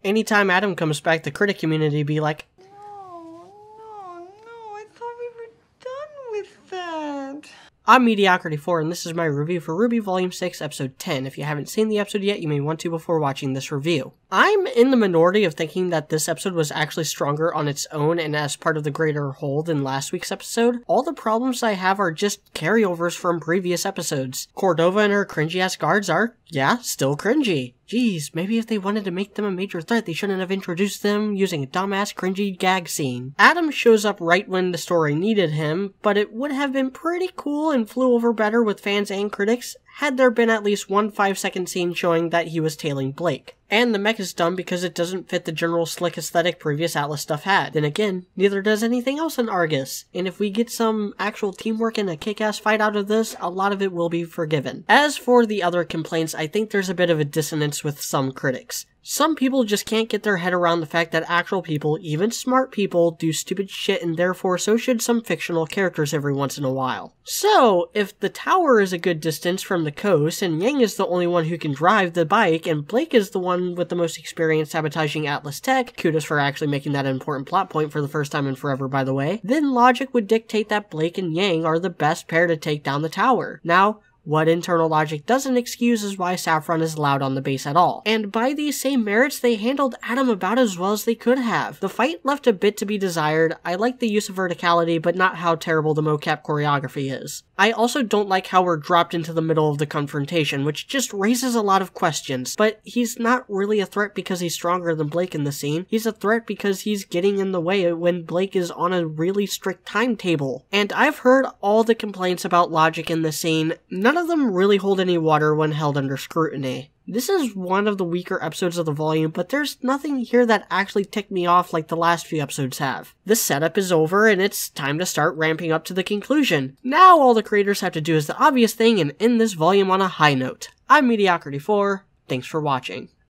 Anytime Adam comes back, the critic community be like, No, I thought we were done with that. I'm Mediocrity4, and this is my review for RWBY Volume 6, Episode 10. If you haven't seen the episode yet, you may want to before watching this review. I'm in the minority of thinking that this episode was actually stronger on its own and as part of the greater whole than last week's episode. All the problems I have are just carryovers from previous episodes. Cordova and her cringy-ass guards are, yeah, still cringy. Geez, maybe if they wanted to make them a major threat, they shouldn't have introduced them using a dumbass cringy gag scene. Adam shows up right when the story needed him, but it would have been pretty cool and flew over better with fans and critics had there been at least one 5-second scene showing that he was tailing Blake. And the mech is dumb because it doesn't fit the general slick aesthetic previous Atlas stuff had. Then again, neither does anything else in Argus. And if we get some actual teamwork and a kick-ass fight out of this, a lot of it will be forgiven. As for the other complaints, I think there's a bit of a dissonance with some critics. Some people just can't get their head around the fact that actual people, even smart people, do stupid shit, and therefore so should some fictional characters every once in a while. So, if the tower is a good distance from the coast, and Yang is the only one who can drive the bike, and Blake is the one with the most experience sabotaging Atlas tech, kudos for actually making that an important plot point for the first time in forever by the way, then logic would dictate that Blake and Yang are the best pair to take down the tower. Now, what internal logic doesn't excuse is why Saffron is allowed on the base at all. And by these same merits, they handled Adam about as well as they could have. The fight left a bit to be desired. I like the use of verticality, but not how terrible the mocap choreography is. I also don't like how we're dropped into the middle of the confrontation, which just raises a lot of questions. But he's not really a threat because he's stronger than Blake in the scene. He's a threat because he's getting in the way when Blake is on a really strict timetable. And I've heard all the complaints about logic in the scene. None of them really hold any water when held under scrutiny. This is one of the weaker episodes of the volume, but there's nothing here that actually ticked me off like the last few episodes have. The setup is over and it's time to start ramping up to the conclusion. Now all the creators have to do is the obvious thing and end this volume on a high note. I'm Mediocrity4, thanks for watching.